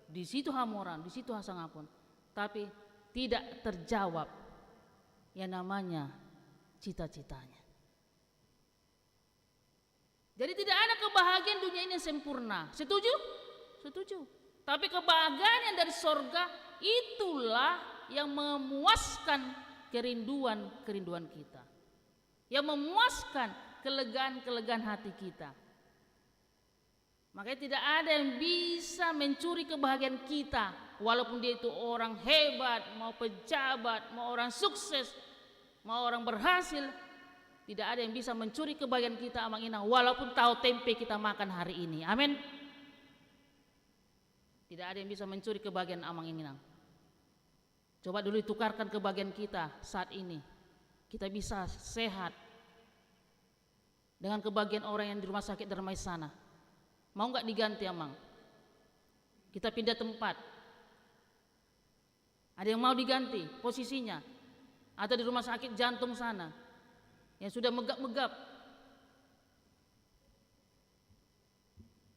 Speaker 4: di situ Hamoran, di situ Hasangapun, tapi tidak terjawab yang namanya cita-citanya. Jadi tidak ada kebahagiaan dunia ini yang sempurna. Setuju? Setuju. Tapi kebahagiaan yang dari sorga itulah yang memuaskan kerinduan kita, yang memuaskan kelegaan hati kita. Makanya tidak ada yang bisa mencuri kebahagiaan kita, walaupun dia itu orang hebat, mau pejabat, mau orang sukses, mau orang berhasil. Tidak ada yang bisa mencuri kebahagiaan kita, Amang Inang, walaupun tahu tempe kita makan hari ini. Amin. Tidak ada yang bisa mencuri kebahagiaan Amang Inang. Coba dulu tukarkan kebahagiaan kita saat ini. Kita bisa sehat dengan kebahagiaan orang yang di rumah sakit Darmaisana. Mau nggak diganti, Amang? Kita pindah tempat. Ada yang mau diganti posisinya? Atau di rumah sakit jantung sana yang sudah megap-megap?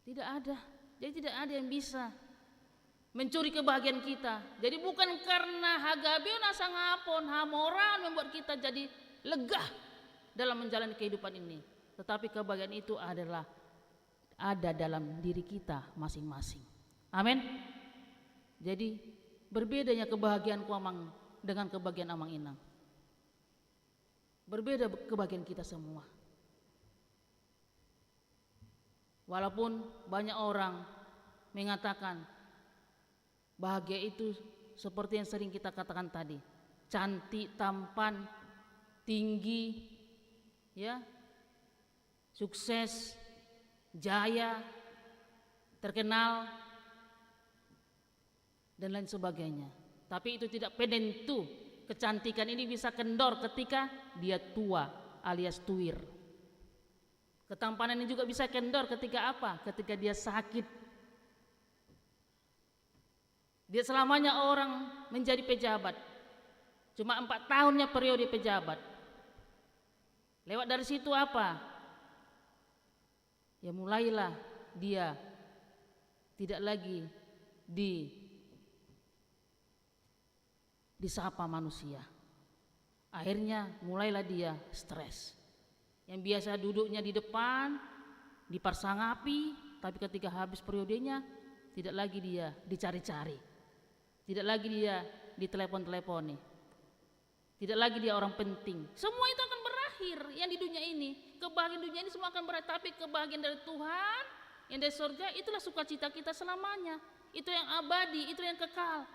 Speaker 4: Tidak ada. Jadi tidak ada yang bisa mencuri kebahagiaan kita. Jadi bukan karena Hagabion, Hasangapun, Hamoran membuat kita jadi lega dalam menjalani kehidupan ini, tetapi kebahagiaan itu adalah ada dalam diri kita masing-masing. Amin. Jadi berbedanya kebahagiaanku Amang dengan kebahagiaan Amang Inang. Berbeda kebahagiaan kita semua. Walaupun banyak orang mengatakan bahagia itu seperti yang sering kita katakan tadi, cantik, tampan, tinggi, ya, sukses, jaya, terkenal, dan lain sebagainya. Tapi itu tidak penentu. Kecantikan ini bisa kendor ketika dia tua alias tuir. Ketampanan ini juga bisa kendor ketika apa? Ketika dia sakit. Dia selamanya orang menjadi pejabat, cuma 4 tahunnya periode pejabat. Lewat dari situ apa? Ya mulailah dia tidak lagi disapa manusia. Akhirnya mulailah dia stres. Yang biasa duduknya di depan, dipersangapi, tapi ketika habis periodenya tidak lagi dia dicari-cari. Tidak lagi dia ditelepon-teleponi. Tidak lagi dia orang penting. Semua itu akan berakhir yang di dunia ini. Kebahagiaan dunia ini semua akan berakhir, tapi kebahagiaan dari Tuhan yang dari surga itulah sukacita kita selamanya. Itu yang abadi, itu yang kekal.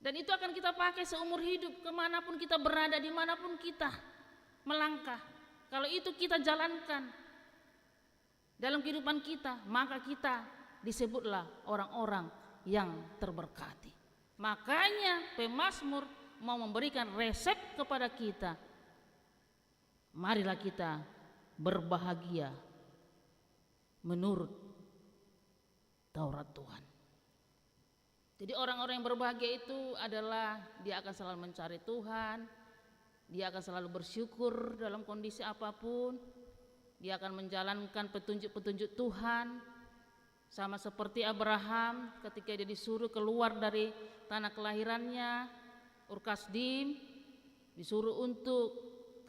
Speaker 4: Dan itu akan kita pakai seumur hidup, kemanapun kita berada, dimanapun kita melangkah. Kalau itu kita jalankan dalam kehidupan kita, maka kita disebutlah orang-orang yang terberkati. Makanya pemazmur mau memberikan resep kepada kita. Marilah kita berbahagia menurut Taurat Tuhan. Jadi orang-orang yang berbahagia itu adalah dia akan selalu mencari Tuhan, dia akan selalu bersyukur dalam kondisi apapun, dia akan menjalankan petunjuk-petunjuk Tuhan, sama seperti Abraham ketika dia disuruh keluar dari tanah kelahirannya, Ur Kasdim, disuruh untuk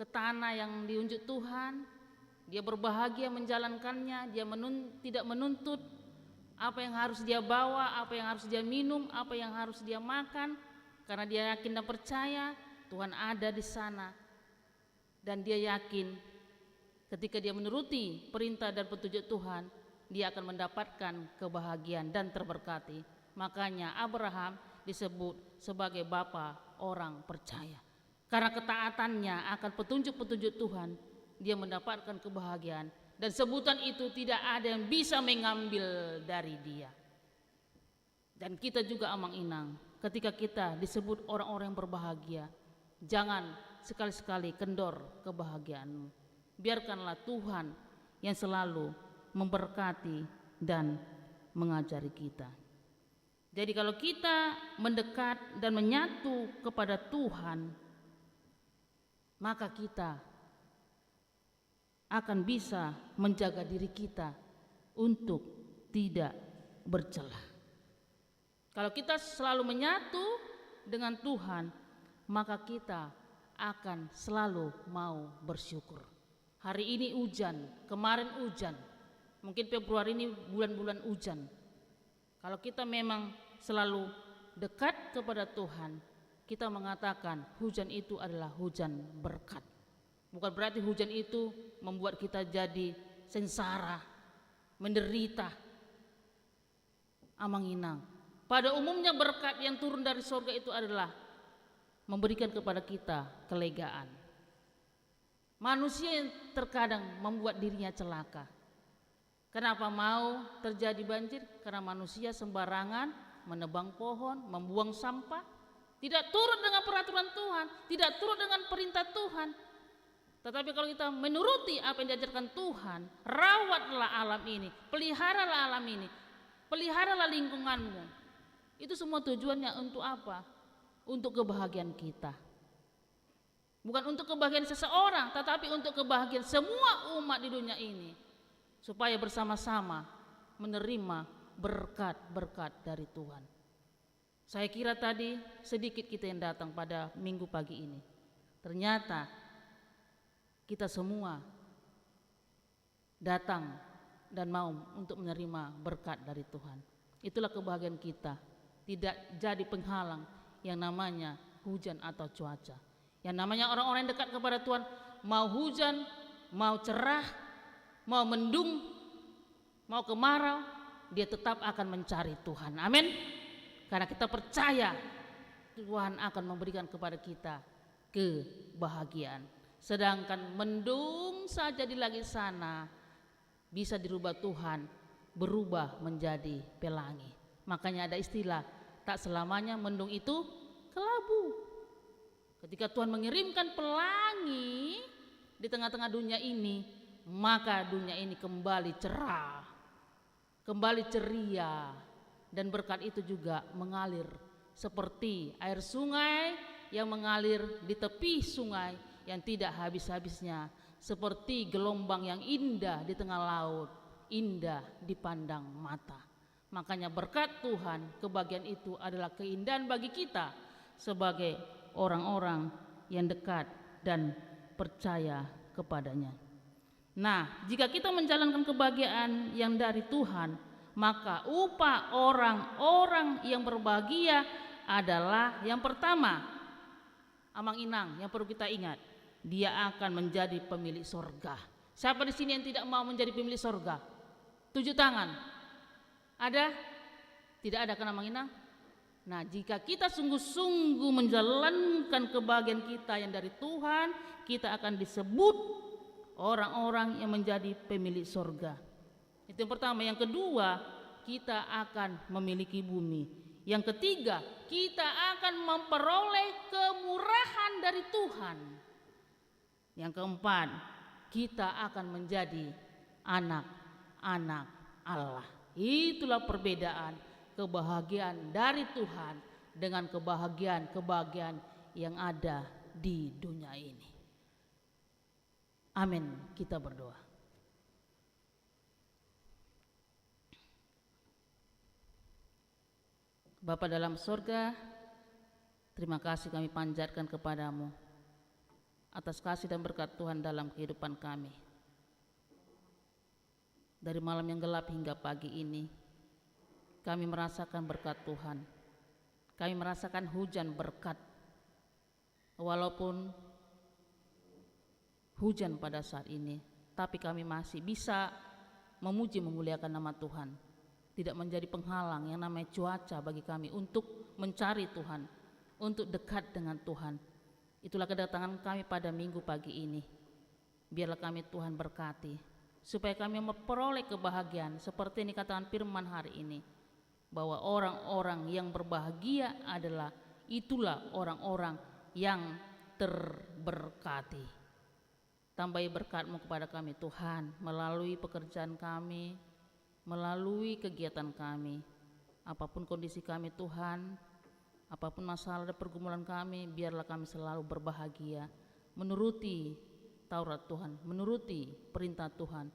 Speaker 4: ke tanah yang diunjuk Tuhan, dia berbahagia menjalankannya, dia tidak menuntut apa yang harus dia bawa, apa yang harus dia minum, apa yang harus dia makan, karena dia yakin dan percaya Tuhan ada di sana. Dan dia yakin ketika dia menuruti perintah dan petunjuk Tuhan, dia akan mendapatkan kebahagiaan dan terberkati. Makanya Abraham disebut sebagai bapa orang percaya. Karena ketaatannya akan petunjuk-petunjuk Tuhan, dia mendapatkan kebahagiaan. Dan sebutan itu tidak ada yang bisa mengambil dari dia. Dan kita juga Amang Inang, ketika kita disebut orang-orang yang berbahagia, jangan sekali-sekali kendor kebahagiaanmu. Biarkanlah Tuhan yang selalu memberkati dan mengajari kita. Jadi kalau kita mendekat dan menyatu kepada Tuhan, maka kita akan bisa menjaga diri kita untuk tidak bercelah. Kalau kita selalu menyatu dengan Tuhan, maka kita akan selalu mau bersyukur. Hari ini hujan, kemarin hujan, mungkin Februari ini bulan-bulan hujan. Kalau kita memang selalu dekat kepada Tuhan, kita mengatakan hujan itu adalah hujan berkat. Bukan berarti hujan itu membuat kita jadi sengsara, menderita, amanginang. Pada umumnya berkat yang turun dari surga itu adalah memberikan kepada kita kelegaan. Manusia yang terkadang membuat dirinya celaka. Kenapa mau terjadi banjir? Karena manusia sembarangan menebang pohon, membuang sampah, tidak turut dengan peraturan Tuhan, tidak turut dengan perintah Tuhan. Tetapi kalau kita menuruti apa yang diajarkan Tuhan, rawatlah alam ini, peliharalah alam ini, peliharalah lingkunganmu. Itu semua tujuannya untuk apa? Untuk kebahagiaan kita. Bukan untuk kebahagiaan seseorang, tetapi untuk kebahagiaan semua umat di dunia ini, supaya bersama-sama menerima berkat-berkat dari Tuhan. Saya kira tadi sedikit kita yang datang pada minggu pagi ini. Ternyata kita semua datang dan mau untuk menerima berkat dari Tuhan. Itulah kebahagiaan kita. Tidak jadi penghalang yang namanya hujan atau cuaca. Yang namanya orang-orang yang dekat kepada Tuhan, mau hujan, mau cerah, mau mendung, mau kemarau, dia tetap akan mencari Tuhan. Amin. Karena kita percaya Tuhan akan memberikan kepada kita kebahagiaan. Sedangkan mendung saja di langit sana bisa dirubah Tuhan, berubah menjadi pelangi. Makanya ada istilah, tak selamanya mendung itu kelabu. Ketika Tuhan mengirimkan pelangi di tengah-tengah dunia ini, maka dunia ini kembali cerah, kembali ceria, dan berkat itu juga mengalir seperti air sungai yang mengalir di tepi sungai yang tidak habis-habisnya, seperti gelombang yang indah di tengah laut, indah dipandang mata. Makanya berkat Tuhan, kebahagiaan itu adalah keindahan bagi kita sebagai orang-orang yang dekat dan percaya kepadanya. Nah, jika kita menjalankan kebahagiaan yang dari Tuhan, maka upah orang-orang yang berbahagia adalah yang pertama, amang-inang yang perlu kita ingat, dia akan menjadi pemilik sorga. Siapa di sini yang tidak mau menjadi pemilik sorga? 7 tangan. Ada? Tidak ada kan amang-inang? Nah, jika kita sungguh-sungguh menjalankan kebahagiaan kita yang dari Tuhan, kita akan disebut orang-orang yang menjadi pemilik sorga. Itu yang pertama. Yang kedua, kita akan memiliki bumi. Yang ketiga, kita akan memperoleh kemurahan dari Tuhan. Yang keempat, kita akan menjadi anak-anak Allah. Itulah perbedaan kebahagiaan dari Tuhan dengan kebahagiaan yang ada di dunia ini. Amin. Kita berdoa. Bapa dalam surga, terima kasih kami panjatkan kepadamu atas kasih dan berkat Tuhan dalam kehidupan kami. Dari malam yang gelap hingga pagi ini, kami merasakan berkat Tuhan. Kami merasakan hujan berkat. Walaupun hujan pada saat ini, tapi kami masih bisa memuji memuliakan nama Tuhan. Tidak menjadi penghalang yang namanya cuaca bagi kami untuk mencari Tuhan, untuk dekat dengan Tuhan. Itulah kedatangan kami pada minggu pagi ini. Biarlah kami Tuhan berkati, supaya kami memperoleh kebahagiaan seperti ini katakan firman hari ini. bahwa orang-orang yang berbahagia itulah orang-orang yang terberkati. Tambahi berkat-Mu kepada kami Tuhan, melalui pekerjaan kami, melalui kegiatan kami, apapun kondisi kami Tuhan, apapun masalah dan pergumulan kami, biarlah kami selalu berbahagia, menuruti Taurat Tuhan, menuruti perintah Tuhan,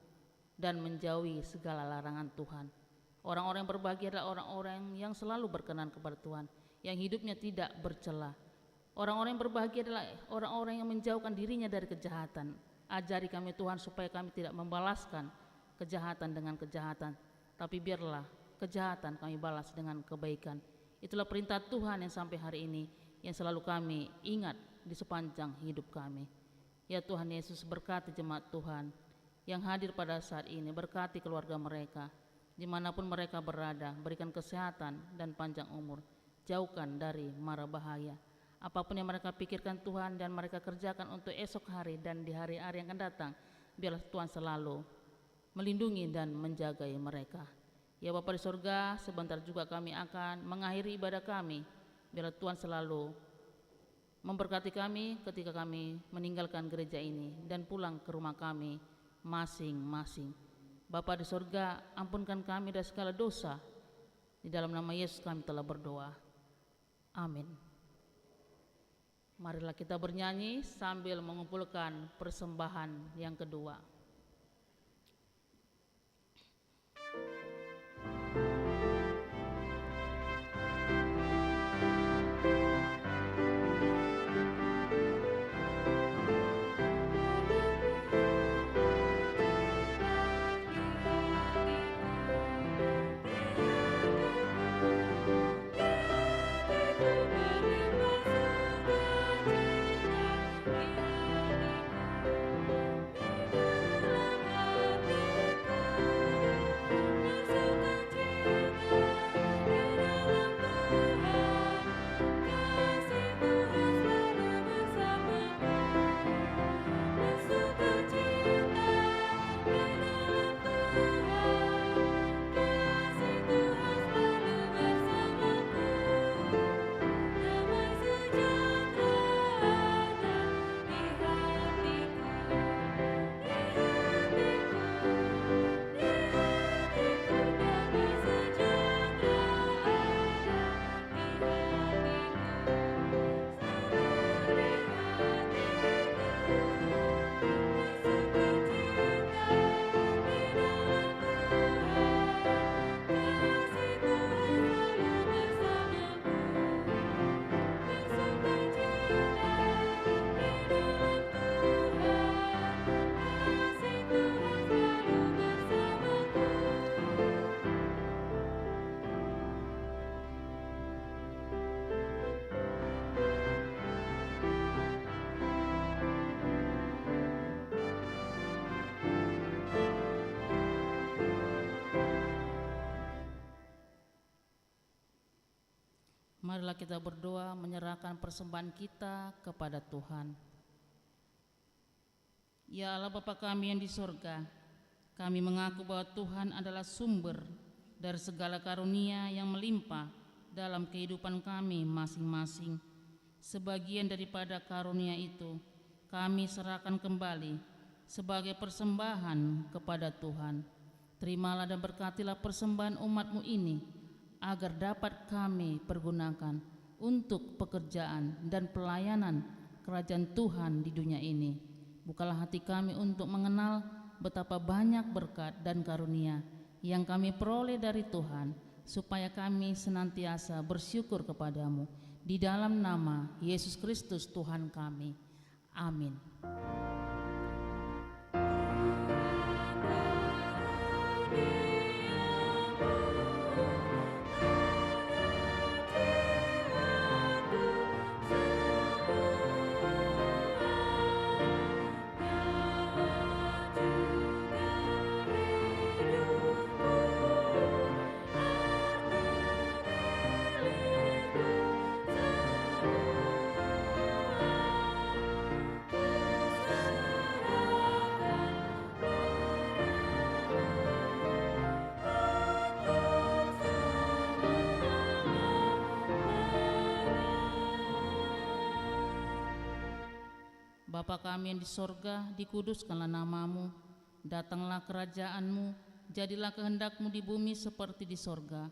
Speaker 4: dan menjauhi segala larangan Tuhan. Orang-orang yang berbahagia adalah orang-orang yang selalu berkenan kepada Tuhan, yang hidupnya tidak bercela. Orang-orang yang berbahagia adalah orang-orang yang menjauhkan dirinya dari kejahatan. Ajari kami Tuhan supaya kami tidak membalaskan kejahatan dengan kejahatan, tapi biarlah kejahatan kami balas dengan kebaikan. Itulah perintah Tuhan yang sampai hari ini yang selalu kami ingat di sepanjang hidup kami. Ya Tuhan Yesus, berkati jemaat Tuhan yang hadir pada saat ini, berkati keluarga mereka, dimanapun mereka berada, berikan kesehatan dan panjang umur, jauhkan dari mara bahaya. Apapun yang mereka pikirkan Tuhan dan mereka kerjakan untuk esok hari dan di hari-hari yang akan datang, biarlah Tuhan selalu melindungi dan menjagai mereka. Ya Bapa di surga, sebentar juga kami akan mengakhiri ibadah kami. Biarlah Tuhan selalu memberkati kami ketika kami meninggalkan gereja ini dan pulang ke rumah kami masing-masing. Bapa di surga, ampunkan kami dari segala dosa. Di dalam nama Yesus kami telah berdoa. Amin. Marilah kita bernyanyi sambil mengumpulkan persembahan yang kedua. Marilah kita berdoa menyerahkan persembahan kita kepada Tuhan. Ya Allah Bapa kami yang di surga, kami mengaku bahwa Tuhan adalah sumber dari segala karunia yang melimpah dalam kehidupan kami masing-masing. Sebagian daripada karunia itu kami serahkan kembali sebagai persembahan kepada Tuhan. Terimalah dan berkatilah persembahan umat-Mu ini, agar dapat kami pergunakan untuk pekerjaan dan pelayanan kerajaan Tuhan di dunia ini. Bukalah hati kami untuk mengenal betapa banyak berkat dan karunia yang kami peroleh dari Tuhan, supaya kami senantiasa bersyukur kepadamu. Di dalam nama Yesus Kristus Tuhan kami. Amin. Bapa kami yang di sorga, dikuduskanlah namamu, datanglah kerajaanmu, jadilah kehendakmu di bumi seperti di sorga.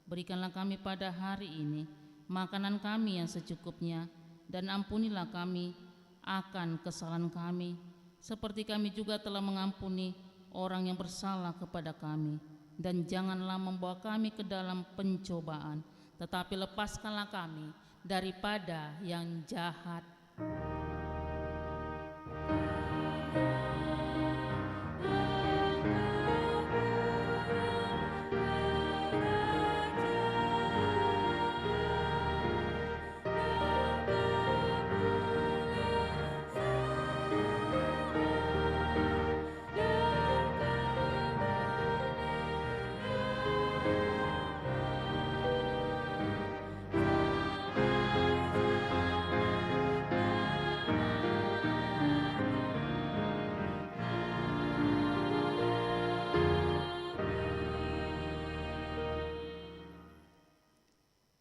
Speaker 4: Berikanlah kami pada hari ini makanan kami yang secukupnya, dan ampunilah kami akan kesalahan kami, seperti kami juga telah mengampuni orang yang bersalah kepada kami. Dan janganlah membawa kami ke dalam pencobaan, tetapi lepaskanlah kami daripada yang jahat.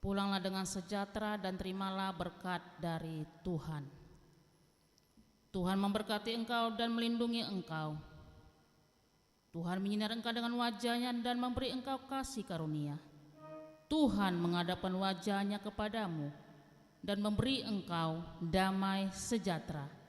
Speaker 4: Pulanglah dengan sejahtera dan terimalah berkat dari Tuhan. Tuhan memberkati engkau dan melindungi engkau. Tuhan menyinari engkau dengan wajah-Nya dan memberi engkau kasih karunia. Tuhan menghadapkan wajah-Nya kepadamu dan memberi engkau damai sejahtera.